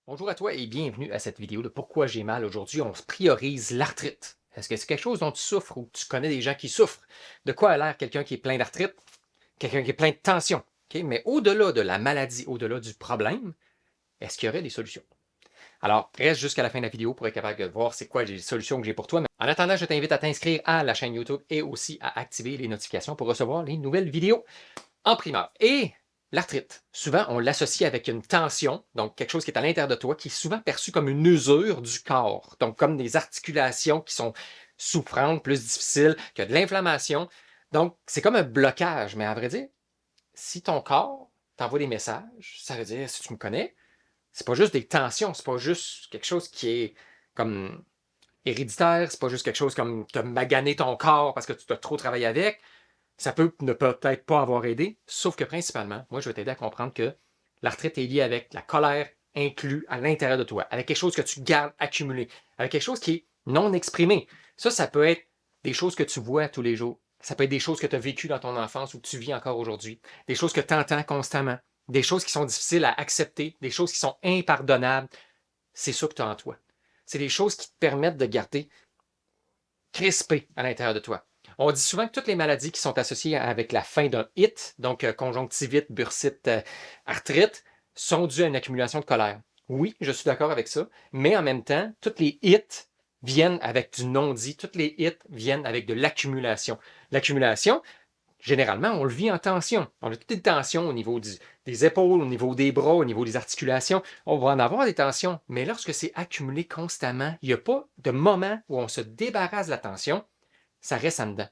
Bonjour à toi et bienvenue à cette vidéo de Pourquoi j'ai mal. Aujourd'hui, on priorise l'arthrite. Est-ce que c'est quelque chose dont tu souffres ou que tu connais des gens qui souffrent? De quoi a l'air quelqu'un qui est plein d'arthrite? Quelqu'un qui est plein de tension. OK? Mais au-delà de la maladie, au-delà du problème, est-ce qu'il y aurait des solutions? Alors, reste jusqu'à la fin de la vidéo pour être capable de voir c'est quoi les solutions que j'ai pour toi. Mais en attendant, je t'invite à t'inscrire à la chaîne YouTube et aussi à activer les notifications pour recevoir les nouvelles vidéos en primeur. Et l'arthrite, souvent, on l'associe avec une tension, donc quelque chose qui est à l'intérieur de toi, qui est souvent perçu comme une usure du corps, donc comme des articulations qui sont souffrantes, plus difficiles, qu'il y a de l'inflammation. Donc, c'est comme un blocage, mais à vrai dire, si ton corps t'envoie des messages, ça veut dire, si tu me connais, c'est pas juste des tensions, c'est pas juste quelque chose qui est comme héréditaire, c'est pas juste quelque chose comme te maganer ton corps parce que tu dois trop travailler avec. Ça peut ne peut-être pas avoir aidé, sauf que principalement, moi, je vais t'aider à comprendre que l'arthrite est liée avec la colère inclue à l'intérieur de toi, avec quelque chose que tu gardes accumulé, avec quelque chose qui est non exprimé. Ça peut être des choses que tu vois tous les jours. Ça peut être des choses que tu as vécues dans ton enfance ou que tu vis encore aujourd'hui. Des choses que tu entends constamment. Des choses qui sont difficiles à accepter. Des choses qui sont impardonnables. C'est ça que tu as en toi. C'est des choses qui te permettent de garder crispé à l'intérieur de toi. On dit souvent que toutes les maladies qui sont associées avec la fin d'un it, donc conjonctivite, bursite, arthrite, sont dues à une accumulation de colère. Oui, je suis d'accord avec ça, mais en même temps, toutes les hits viennent avec du non-dit, toutes les hits viennent avec de l'accumulation. L'accumulation, généralement, on le vit en tension. On a toutes des tensions au niveau des épaules, au niveau des bras, au niveau des articulations. On va en avoir des tensions, mais lorsque c'est accumulé constamment, il n'y a pas de moment où on se débarrasse de la tension, ça reste en dedans.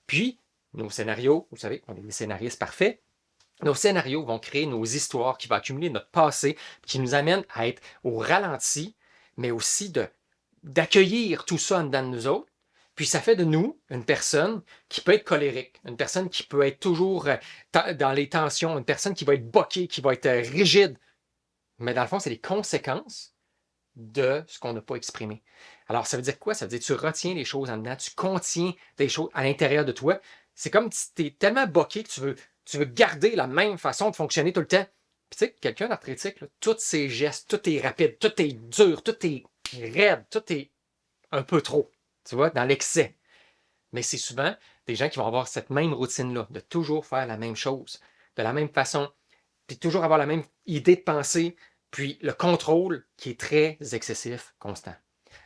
Puis, nos scénarios, vous savez, on est des scénaristes parfaits, nos scénarios vont créer nos histoires qui vont accumuler notre passé, qui nous amènent à être au ralenti, mais aussi d'accueillir tout ça en dedans de nous autres. Puis ça fait de nous une personne qui peut être colérique, une personne qui peut être toujours dans les tensions, une personne qui va être boquée, qui va être rigide. Mais dans le fond, c'est les conséquences de ce qu'on n'a pas exprimé. Alors, ça veut dire quoi? Ça veut dire que tu retiens les choses en dedans, tu contiens des choses à l'intérieur de toi. C'est comme si tu es tellement boqué que tu veux garder la même façon de fonctionner tout le temps. Puis tu sais, quelqu'un d'arthritique, tous ses gestes, tout est rapide, tout est dur, tout est raide, tout est un peu trop, tu vois, dans l'excès. Mais c'est souvent des gens qui vont avoir cette même routine-là, de toujours faire la même chose, de la même façon, puis toujours avoir la même idée de pensée, puis le contrôle qui est très excessif, constant.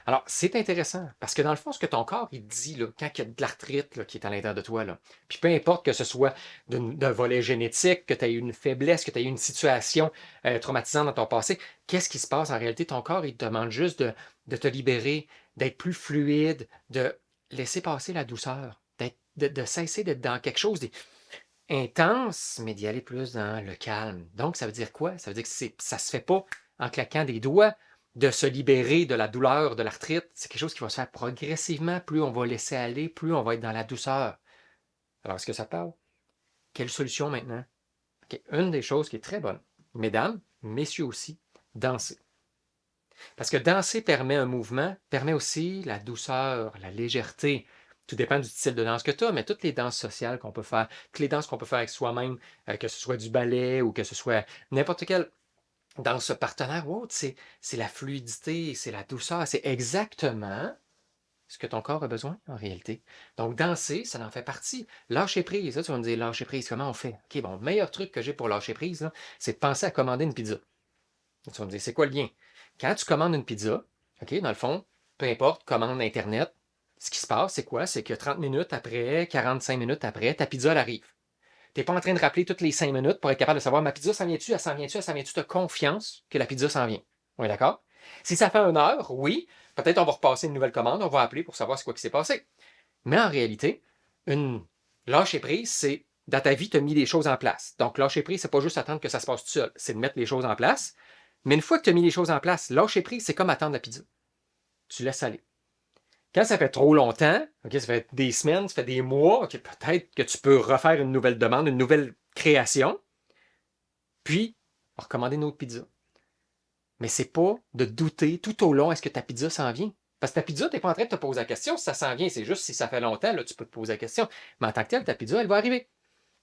Alors, c'est intéressant, parce que dans le fond, ce que ton corps, il dit, là, quand il y a de l'arthrite là, qui est à l'intérieur de toi, là, puis peu importe que ce soit d'un volet génétique, que tu aies eu une faiblesse, que tu aies eu une situation traumatisante dans ton passé, qu'est-ce qui se passe en réalité? Ton corps, il te demande juste de te libérer, d'être plus fluide, de laisser passer la douceur, de cesser d'être dans quelque chose intense, mais d'y aller plus dans le calme. Donc, ça veut dire quoi? Ça veut dire que ça se fait pas en claquant des doigts de se libérer de la douleur, de l'arthrite. C'est quelque chose qui va se faire progressivement. Plus on va laisser aller, plus on va être dans la douceur. Alors, est-ce que ça te parle? Quelle solution maintenant? OK. Une des choses qui est très bonne, mesdames, messieurs aussi, danser. Parce que danser permet un mouvement, permet aussi la douceur, la légèreté. Tout dépend du style de danse que tu as, mais toutes les danses sociales qu'on peut faire, toutes les danses qu'on peut faire avec soi-même, que ce soit du ballet ou que ce soit n'importe quelle danse partenaire ou autre, c'est la fluidité, c'est la douceur, c'est exactement ce que ton corps a besoin en réalité. Donc danser, ça en fait partie. Lâcher prise, là, tu vas me dire lâcher prise, comment on fait? OK, bon, le meilleur truc que j'ai pour lâcher prise, là, c'est de penser à commander une pizza. Tu vas me dire, c'est quoi le lien? Quand tu commandes une pizza, OK, dans le fond, peu importe, commande Internet, ce qui se passe, c'est quoi? C'est que 30 minutes après, 45 minutes après, ta pizza, elle arrive. Tu n'es pas en train de rappeler toutes les 5 minutes pour être capable de savoir ma pizza s'en vient-tu, elle s'en vient-tu, elle s'en vient-tu, tu as confiance que la pizza s'en vient. On est d'accord? Si ça fait 1 heure, oui, peut-être on va repasser une nouvelle commande, on va appeler pour savoir ce quoi qui s'est passé. Mais en réalité, une lâcher prise, c'est dans ta vie, tu as mis des choses en place. Donc, lâcher prise, c'est pas juste attendre que ça se passe tout seul, c'est de mettre les choses en place. Mais une fois que tu as mis les choses en place, lâcher prise, c'est comme attendre la pizza. Tu laisses aller. Quand ça fait trop longtemps, OK, ça fait des semaines, ça fait des mois, OK, peut-être que tu peux refaire une nouvelle demande, une nouvelle création, puis recommander une autre pizza. Mais c'est pas de douter tout au long, est-ce que ta pizza s'en vient? Parce que ta pizza, tu n'es pas en train de te poser la question si ça s'en vient. C'est juste si ça fait longtemps, là, tu peux te poser la question. Mais en tant que tel, ta pizza, elle va arriver.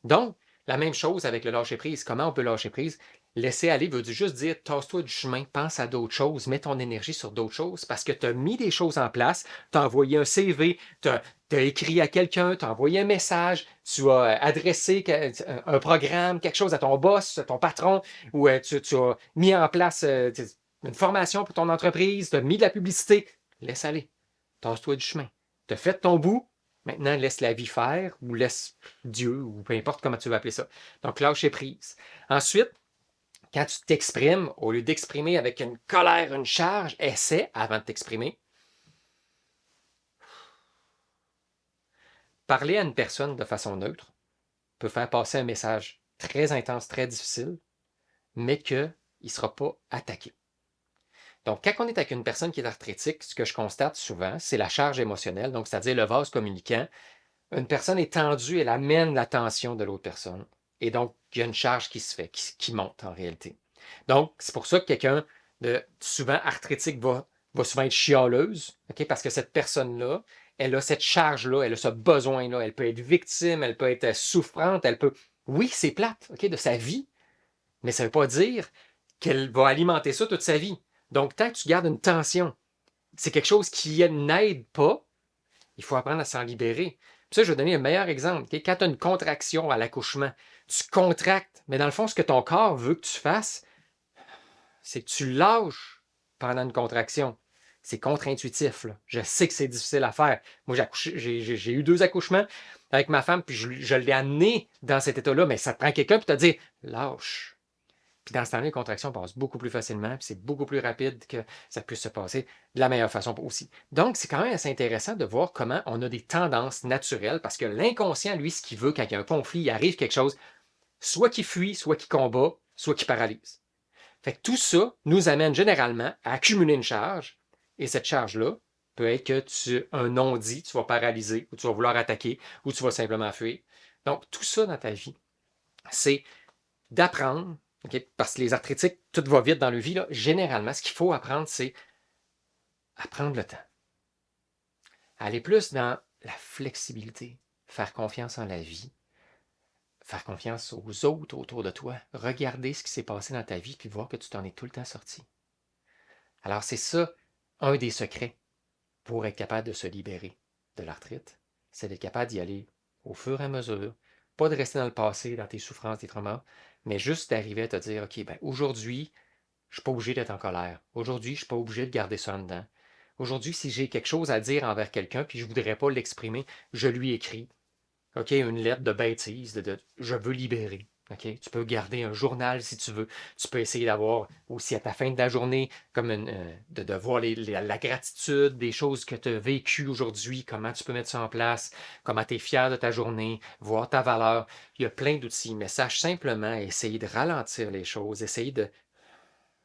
Donc, la même chose avec le lâcher-prise. Comment on peut lâcher prise? Laisser aller veut juste dire tasse-toi du chemin, pense à d'autres choses, mets ton énergie sur d'autres choses parce que tu as mis des choses en place, tu as envoyé un CV, tu as écrit à quelqu'un, tu as envoyé un message, tu as adressé un programme, quelque chose à ton boss, à ton patron, ou tu as mis en place une formation pour ton entreprise, tu as mis de la publicité. Laisse aller, tasse-toi du chemin. Tu as fait ton bout, maintenant laisse la vie faire ou laisse Dieu ou peu importe comment tu veux appeler ça. Donc lâcher prise. Ensuite, quand tu t'exprimes, au lieu d'exprimer avec une colère, une charge, essaie, avant de t'exprimer, parler à une personne de façon neutre peut faire passer un message très intense, très difficile, mais qu'il ne sera pas attaqué. Donc, quand on est avec une personne qui est arthritique, ce que je constate souvent, c'est la charge émotionnelle, donc c'est-à-dire le vase communicant. Une personne est tendue, elle amène l'attention de l'autre personne. Et donc, il y a une charge qui se fait, qui monte en réalité. Donc, c'est pour ça que quelqu'un de souvent arthritique va souvent être chialeuse, okay? Parce que cette personne-là, elle a cette charge-là, elle a ce besoin-là, elle peut être victime, elle peut être souffrante, elle peut... Oui, c'est plate, okay, de sa vie, mais ça ne veut pas dire qu'elle va alimenter ça toute sa vie. Donc, tant que tu gardes une tension, c'est quelque chose qui n'aide pas, il faut apprendre à s'en libérer. Puis ça, je vais donner un meilleur exemple. Okay? Quand tu as une contraction à l'accouchement, tu contractes, mais dans le fond, ce que ton corps veut que tu fasses, c'est que tu lâches pendant une contraction. C'est contre-intuitif. Là. Je sais que c'est difficile à faire. Moi, j'ai eu 2 accouchements avec ma femme, puis je l'ai amené dans cet état-là, mais ça te prend quelqu'un pour te dire lâche. Puis dans ce temps-là, les contractions passent beaucoup plus facilement, puis c'est beaucoup plus rapide que ça puisse se passer de la meilleure façon aussi. Donc, c'est quand même assez intéressant de voir comment on a des tendances naturelles, parce que l'inconscient, lui, ce qu'il veut quand il y a un conflit, il arrive quelque chose, soit qui fuit, soit qui combat, soit qui paralyse. Fait que tout ça nous amène généralement à accumuler une charge, et cette charge-là peut être que un non-dit, tu vas paralyser, ou tu vas vouloir attaquer, ou tu vas simplement fuir. Donc, tout ça dans ta vie, c'est d'apprendre, okay, parce que les arthrétiques, tout va vite dans le vie, là, généralement, ce qu'il faut apprendre, c'est apprendre le temps. Aller plus dans la flexibilité, faire confiance en la vie, faire confiance aux autres autour de toi, regarder ce qui s'est passé dans ta vie, puis voir que tu t'en es tout le temps sorti. Alors, c'est ça, un des secrets pour être capable de se libérer de l'arthrite, c'est d'être capable d'y aller au fur et à mesure, pas de rester dans le passé, dans tes souffrances, tes traumas, mais juste d'arriver à te dire, OK, ben aujourd'hui, je ne suis pas obligé d'être en colère. Aujourd'hui, je ne suis pas obligé de garder ça en dedans. Aujourd'hui, si j'ai quelque chose à dire envers quelqu'un puis je ne voudrais pas l'exprimer, je lui écris. OK, une lettre de bêtise, je veux libérer. OK, tu peux garder un journal si tu veux. Tu peux essayer d'avoir aussi à ta fin de la journée, comme de voir la gratitude des choses que tu as vécues aujourd'hui, comment tu peux mettre ça en place, comment tu es fier de ta journée, voir ta valeur. Il y a plein d'outils, mais sache simplement essayer de ralentir les choses, essayer de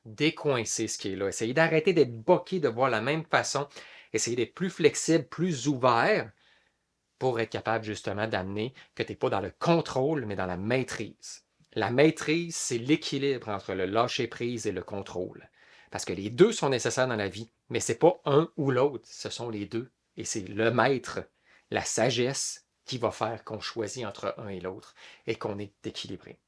décoincer ce qui est là, essayer d'arrêter d'être boqué, de voir la même façon, essayer d'être plus flexible, plus ouvert pour être capable justement d'amener que tu n'es pas dans le contrôle, mais dans la maîtrise. La maîtrise, c'est l'équilibre entre le lâcher-prise et le contrôle. Parce que les deux sont nécessaires dans la vie, mais ce n'est pas un ou l'autre, ce sont les deux. Et c'est le maître, la sagesse, qui va faire qu'on choisit entre un et l'autre et qu'on est équilibré.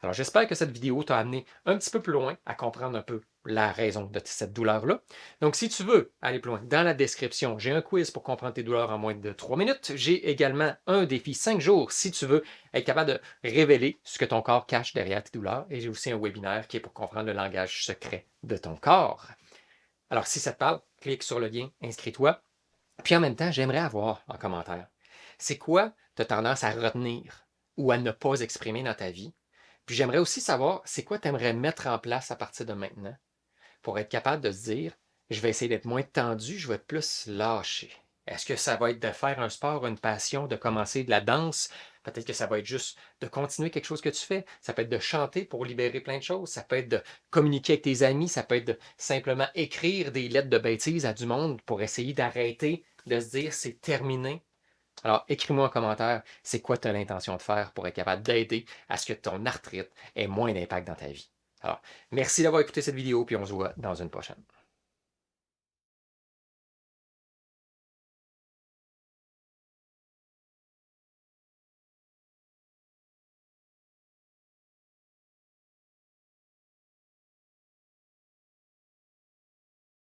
Alors, j'espère que cette vidéo t'a amené un petit peu plus loin à comprendre un peu la raison de cette douleur-là. Donc, si tu veux aller plus loin, dans la description, j'ai un quiz pour comprendre tes douleurs en moins de 3 minutes. J'ai également un défi 5 jours si tu veux être capable de révéler ce que ton corps cache derrière tes douleurs. Et j'ai aussi un webinaire qui est pour comprendre le langage secret de ton corps. Alors, si ça te parle, clique sur le lien, inscris-toi. Puis en même temps, j'aimerais avoir en commentaire, c'est quoi tu as tendance à retenir ou à ne pas exprimer dans ta vie? Puis j'aimerais aussi savoir, c'est quoi tu aimerais mettre en place à partir de maintenant pour être capable de se dire, je vais essayer d'être moins tendu, je vais être plus lâché. Est-ce que ça va être de faire un sport, une passion, de commencer de la danse? Peut-être que ça va être juste de continuer quelque chose que tu fais. Ça peut être de chanter pour libérer plein de choses. Ça peut être de communiquer avec tes amis. Ça peut être de simplement écrire des lettres de bêtises à du monde pour essayer d'arrêter de se dire c'est terminé. Alors, écris-moi en commentaire, c'est quoi tu as l'intention de faire pour être capable d'aider à ce que ton arthrite ait moins d'impact dans ta vie. Alors, merci d'avoir écouté cette vidéo, puis on se voit dans une prochaine.